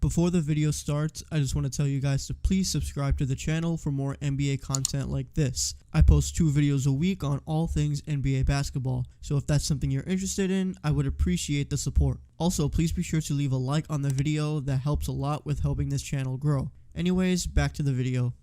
Before the video starts, I just want to tell you guys to please subscribe to the channel for more NBA content like this. I post 2 videos a week on all things NBA basketball, so if that's something you're interested in, I would appreciate the support. Also, please be sure to leave a like on the video. That helps a lot with helping this channel grow. Anyways, back to the video.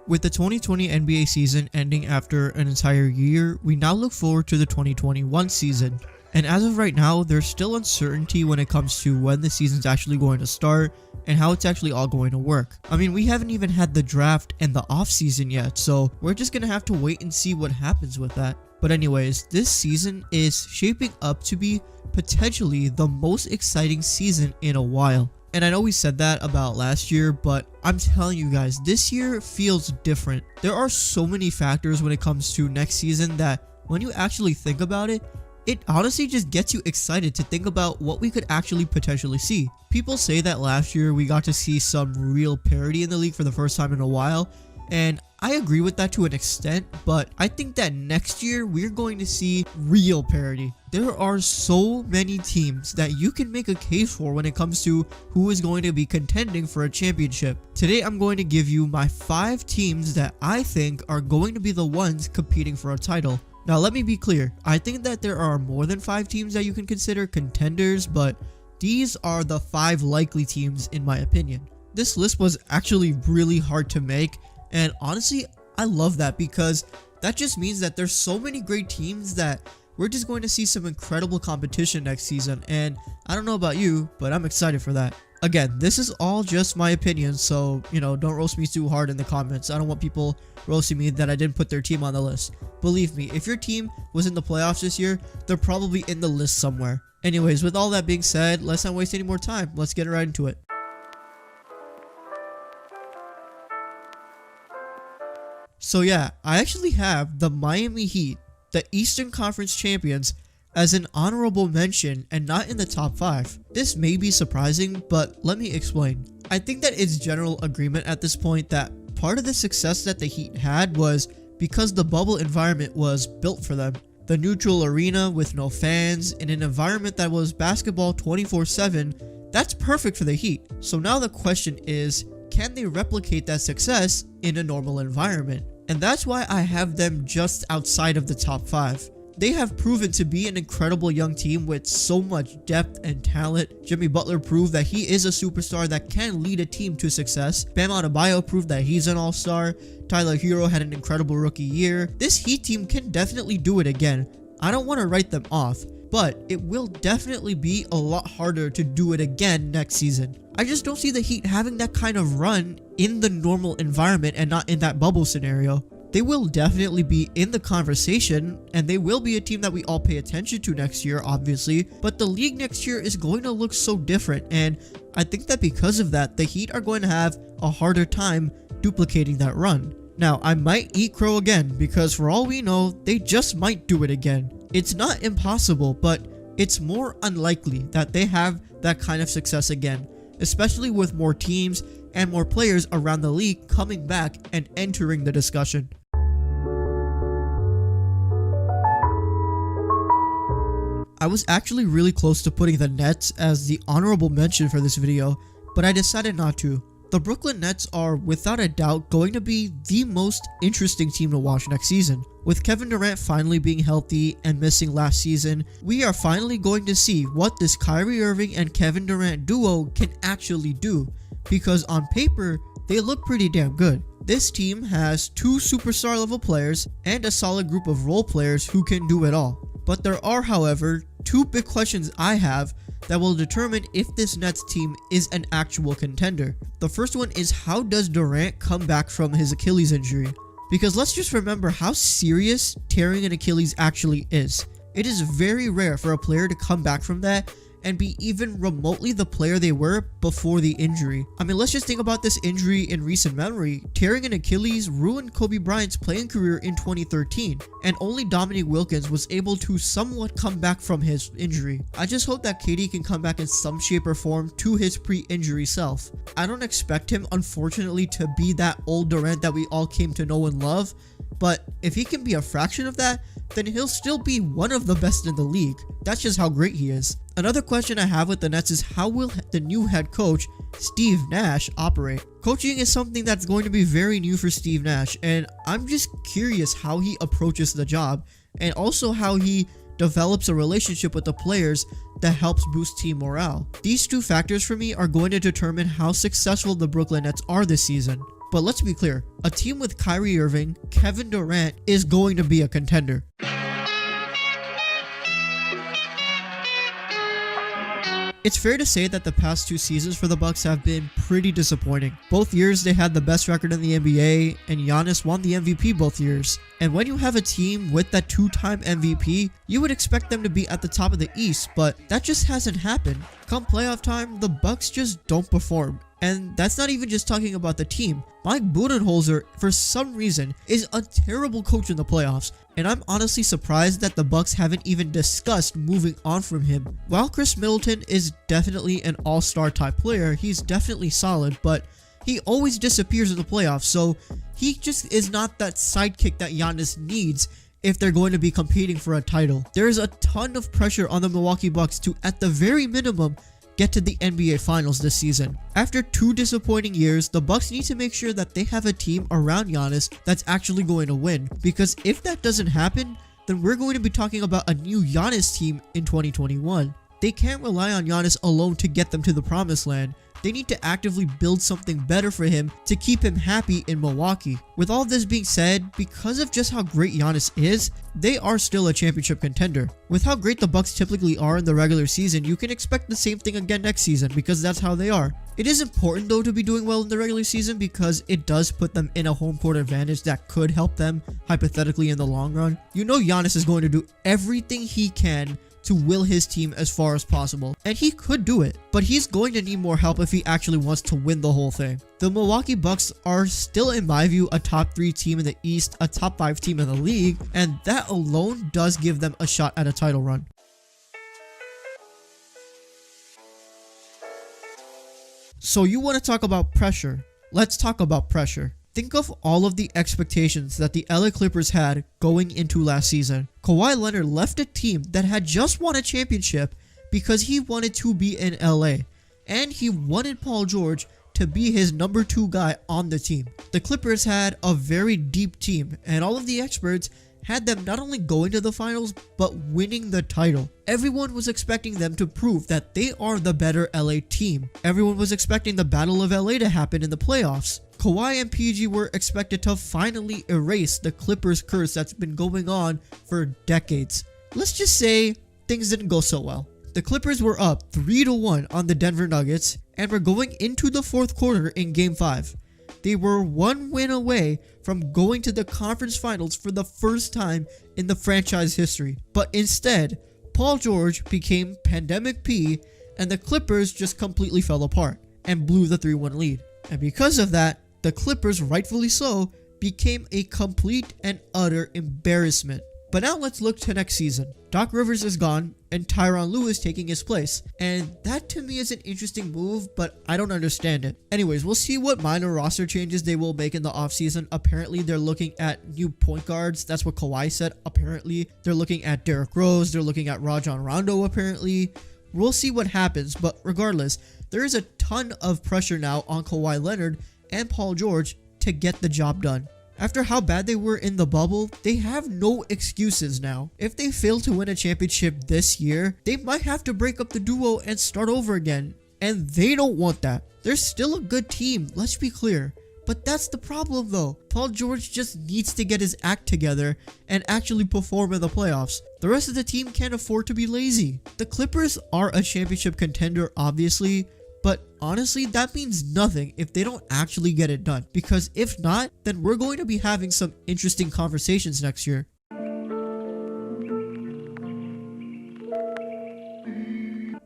With the 2020 NBA season ending after an entire year, we now look forward to the 2021 season. And as of right now, there's still uncertainty when it comes to when the season's actually going to start and how it's actually all going to work. I mean, we haven't even had the draft and the offseason yet, so we're just gonna have to wait and see what happens with that. But anyways, this season is shaping up to be potentially the most exciting season in a while. And I know we said that about last year, but I'm telling you guys, this year feels different. There are so many factors when it comes to next season that when you actually think about it, it honestly just gets you excited to think about what we could actually potentially see. People say that last year we got to see some real parity in the league for the first time in a while, and I agree with that to an extent, but I think that next year we're going to see real parity. There are so many teams that you can make a case for when it comes to who is going to be contending for a championship. Today I'm going to give you my 5 teams that I think are going to be the ones competing for a title. Now let me be clear, I think that there are more than 5 teams that you can consider contenders, but these are the 5 likely teams in my opinion. This list was actually really hard to make, and honestly, I love that because that just means that there's so many great teams that we're just going to see some incredible competition next season, and I don't know about you, but I'm excited for that. Again, this is all just my opinion, so, don't roast me too hard in the comments. I don't want people roasting me that I didn't put their team on the list. Believe me, if your team was in the playoffs this year, they're probably in the list somewhere. Anyways, with all that being said, let's not waste any more time. Let's get right into it. So yeah, I actually have the Miami Heat, the Eastern Conference champions, as an honorable mention and not in the top 5. This may be surprising, but let me explain. I think that it's general agreement at this point that part of the success that the Heat had was because the bubble environment was built for them. The neutral arena with no fans in an environment that was basketball 24/7, that's perfect for the Heat. So now the question is, can they replicate that success in a normal environment? And that's why I have them just outside of the top 5. They have proven to be an incredible young team with so much depth and talent. Jimmy Butler proved that he is a superstar that can lead a team to success. Bam Adebayo proved that he's an all-star. Tyler Hero had an incredible rookie year. This Heat team can definitely do it again. I don't want to write them off, but it will definitely be a lot harder to do it again next season. I just don't see the Heat having that kind of run in the normal environment and not in that bubble scenario. They will definitely be in the conversation, and they will be a team that we all pay attention to next year, obviously, but the league next year is going to look so different, and I think that because of that, the Heat are going to have a harder time duplicating that run. Now, I might eat crow again, because for all we know, they just might do it again. It's not impossible, but it's more unlikely that they have that kind of success again, especially with more teams and more players around the league coming back and entering the discussion. I was actually really close to putting the Nets as the honorable mention for this video, but I decided not to. The Brooklyn Nets are without a doubt going to be the most interesting team to watch next season. With Kevin Durant finally being healthy and missing last season, we are finally going to see what this Kyrie Irving and Kevin Durant duo can actually do, because on paper, they look pretty damn good. This team has 2 superstar level players and a solid group of role players who can do it all. But there are, however, 2 big questions I have that will determine if this Nets team is an actual contender. The first one is, how does Durant come back from his Achilles injury? Because let's just remember how serious tearing an Achilles actually is. It is very rare for a player to come back from that and be even remotely the player they were before the injury. I mean, let's just think about this injury in recent memory. Tearing an Achilles ruined Kobe Bryant's playing career in 2013, and only Dominique Wilkins was able to somewhat come back from his injury. I just hope that KD can come back in some shape or form to his pre-injury self. I don't expect him, unfortunately, to be that old Durant that we all came to know and love, but if he can be a fraction of that, then he'll still be one of the best in the league. That's just how great he is. Another question I have with the Nets is how will the new head coach, Steve Nash, operate? Coaching is something that's going to be very new for Steve Nash, and I'm just curious how he approaches the job and also how he develops a relationship with the players that helps boost team morale. These two factors for me are going to determine how successful the Brooklyn Nets are this season. But let's be clear, a team with Kyrie Irving, Kevin Durant is going to be a contender. It's fair to say that the past 2 seasons for the Bucks have been pretty disappointing. Both years they had the best record in the NBA, and Giannis won the MVP both years. And when you have a team with that 2-time MVP, you would expect them to be at the top of the East, but that just hasn't happened. Come playoff time, the Bucks just don't perform. And that's not even just talking about the team. Mike Budenholzer, for some reason, is a terrible coach in the playoffs, and I'm honestly surprised that the Bucks haven't even discussed moving on from him. While Chris Middleton is definitely an all-star type player, he's definitely solid, but he always disappears in the playoffs, so he just is not that sidekick that Giannis needs if they're going to be competing for a title. There is a ton of pressure on the Milwaukee Bucks to, at the very minimum, get to the NBA Finals this season. After 2 disappointing years, the Bucks need to make sure that they have a team around Giannis that's actually going to win, because if that doesn't happen, then we're going to be talking about a new Giannis team in 2021. They can't rely on Giannis alone to get them to the promised land. They need to actively build something better for him to keep him happy in Milwaukee. With all this being said, because of just how great Giannis is, they are still a championship contender. With how great the Bucks typically are in the regular season, you can expect the same thing again next season because that's how they are. It is important though to be doing well in the regular season because it does put them in a home court advantage that could help them hypothetically in the long run. You know Giannis is going to do everything he can to will his team as far as possible, and he could do it, but he's going to need more help if he actually wants to win the whole thing. The Milwaukee Bucks are still, in my view, a top 3 team in the East, a top 5 team in the league, and that alone does give them a shot at a title run. So you want to talk about pressure? Let's talk about pressure. Think of all of the expectations that the LA Clippers had going into last season. Kawhi Leonard left a team that had just won a championship because he wanted to be in LA, and he wanted Paul George to be his number 2 guy on the team. The Clippers had a very deep team, and all of the experts had them not only going to the finals, but winning the title. Everyone was expecting them to prove that they are the better LA team. Everyone was expecting the Battle of LA to happen in the playoffs. Kawhi and PG were expected to finally erase the Clippers curse that's been going on for decades. Let's just say things didn't go so well. The Clippers were up 3-1 on the Denver Nuggets and were going into the 4th quarter in Game 5. They were 1 win away from going to the conference finals for the first time in the franchise history. But instead, Paul George became Pandemic P and the Clippers just completely fell apart and blew the 3-1 lead. And because of that, the Clippers, rightfully so, became a complete and utter embarrassment. But now let's look to next season. Doc Rivers is gone and Tyronn Lue taking his place. And that to me is an interesting move, but I don't understand it. Anyways, we'll see what minor roster changes they will make in the offseason. Apparently, they're looking at new point guards. That's what Kawhi said. Apparently, they're looking at Derrick Rose. They're looking at Rajon Rondo, apparently. We'll see what happens, but regardless, there is a ton of pressure now on Kawhi Leonard and Paul George to get the job done. After how bad they were in the bubble, they have no excuses now. If they fail to win a championship this year, they might have to break up the duo and start over again, and they don't want that. They're still a good team, let's be clear. But that's the problem though. Paul George just needs to get his act together and actually perform in the playoffs. The rest of the team can't afford to be lazy. The Clippers are a championship contender, obviously, but honestly, that means nothing if they don't actually get it done. Because if not, then we're going to be having some interesting conversations next year.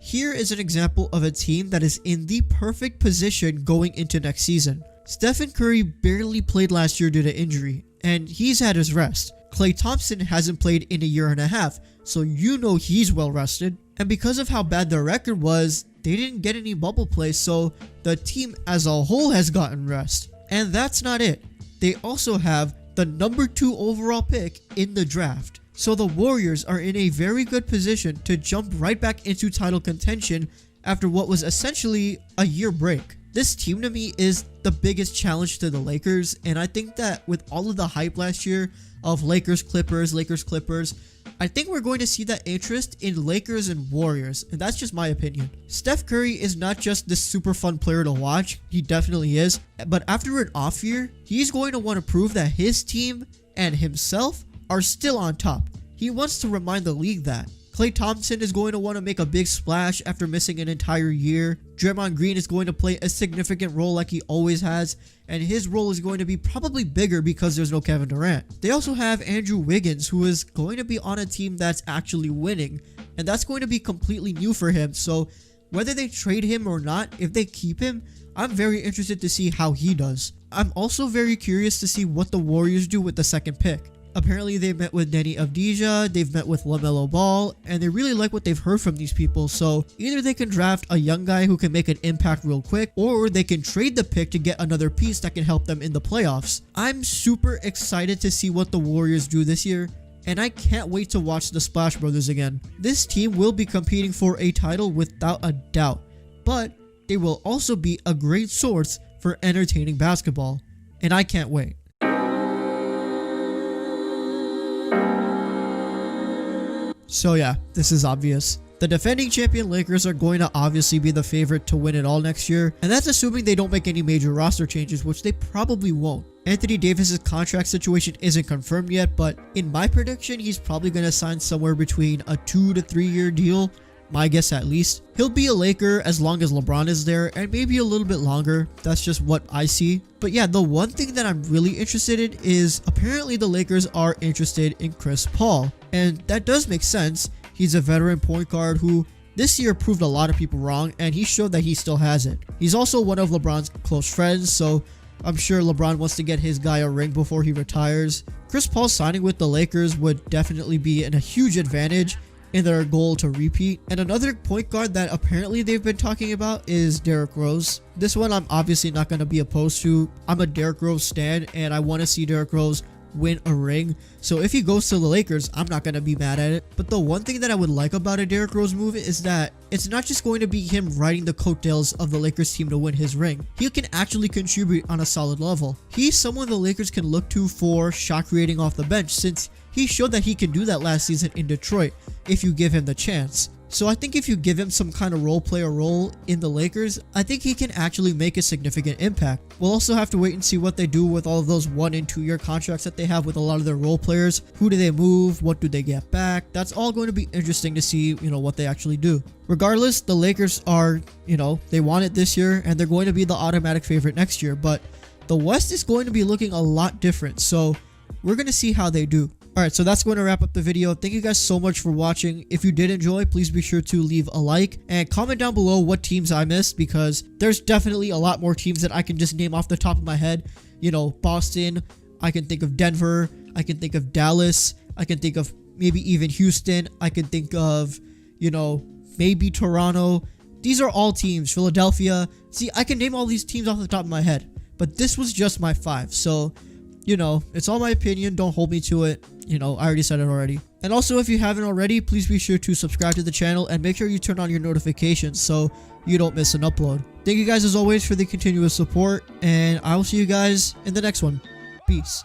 Here is an example of a team that is in the perfect position going into next season. Stephen Curry barely played last year due to injury, and he's had his rest. Klay Thompson hasn't played in a year and a half, so you know he's well rested. And because of how bad their record was, they didn't get any bubble play, so the team as a whole has gotten rest. And that's not it. They also have the number 2 overall pick in the draft. So the Warriors are in a very good position to jump right back into title contention after what was essentially a year break. This team to me is the biggest challenge to the Lakers, and I think that with all of the hype last year of Lakers Clippers, I think we're going to see that interest in Lakers and Warriors, and that's just my opinion. Steph Curry is not just this super fun player to watch, he definitely is, but after an off year, he's going to want to prove that his team and himself are still on top. He wants to remind the league that. Klay Thompson is going to want to make a big splash after missing an entire year. Draymond Green is going to play a significant role like he always has, and his role is going to be probably bigger because there's no Kevin Durant. They also have Andrew Wiggins, who is going to be on a team that's actually winning, and that's going to be completely new for him. So whether they trade him or not, if they keep him, I'm very interested to see how he does. I'm also very curious to see what the Warriors do with the second pick. Apparently they met with Nenny Avdija, they've met with LaMelo Ball, and they really like what they've heard from these people. So either they can draft a young guy who can make an impact real quick, or they can trade the pick to get another piece that can help them in the playoffs. I'm super excited to see what the Warriors do this year, and I can't wait to watch the Splash Brothers again. This team will be competing for a title without a doubt, but they will also be a great source for entertaining basketball, and I can't wait. So yeah, this is obvious. The defending champion Lakers are going to obviously be the favorite to win it all next year, and that's assuming they don't make any major roster changes, which they probably won't. Anthony Davis's contract situation isn't confirmed yet, but in my prediction, he's probably going to sign somewhere between a 2 to 3 year deal. My guess at least. He'll be a Laker as long as LeBron is there, and maybe a little bit longer. That's just what I see. But yeah, the one thing that I'm really interested in is apparently the Lakers are interested in Chris Paul. And that does make sense. He's a veteran point guard who this year proved a lot of people wrong, and he showed that he still has it. He's also one of LeBron's close friends, so I'm sure LeBron wants to get his guy a ring before he retires. Chris Paul signing with the Lakers would definitely be a huge advantage in their goal to repeat. And another point guard that apparently they've been talking about is Derrick Rose. This one I'm obviously not going to be opposed to. I'm a Derrick Rose stan, and I want to see Derrick Rose win a ring. So if he goes to the Lakers, I'm not going to be mad at it. But the one thing that I would like about a Derrick Rose move is that it's not just going to be him riding the coattails of the Lakers team to win his ring. He can actually contribute on a solid level. He's someone the Lakers can look to for shot creating off the bench, since he showed that he can do that last season in Detroit if you give him the chance. So I think if you give him some kind of role player role in the Lakers, I think he can actually make a significant impact. We'll also have to wait and see what they do with all of those 1 and 2 year contracts that they have with a lot of their role players. Who do they move? What do they get back? That's all going to be interesting to see, what they actually do. Regardless, the Lakers are, they won it this year, and they're going to be the automatic favorite next year. But the West is going to be looking a lot different. So we're going to see how they do. Alright, so that's going to wrap up the video. Thank you guys so much for watching. If you did enjoy, please be sure to leave a like and comment down below what teams I missed, because there's definitely a lot more teams that I can just name off the top of my head. Boston, I can think of Denver, I can think of Dallas, I can think of maybe even Houston, I can think of, maybe Toronto. These are all teams. Philadelphia. See, I can name all these teams off the top of my head, but this was just my 5. So it's all my opinion. Don't hold me to it. I already said it already. And also, if you haven't already, please be sure to subscribe to the channel and make sure you turn on your notifications so you don't miss an upload. Thank you guys as always for the continuous support, and I will see you guys in the next one. Peace.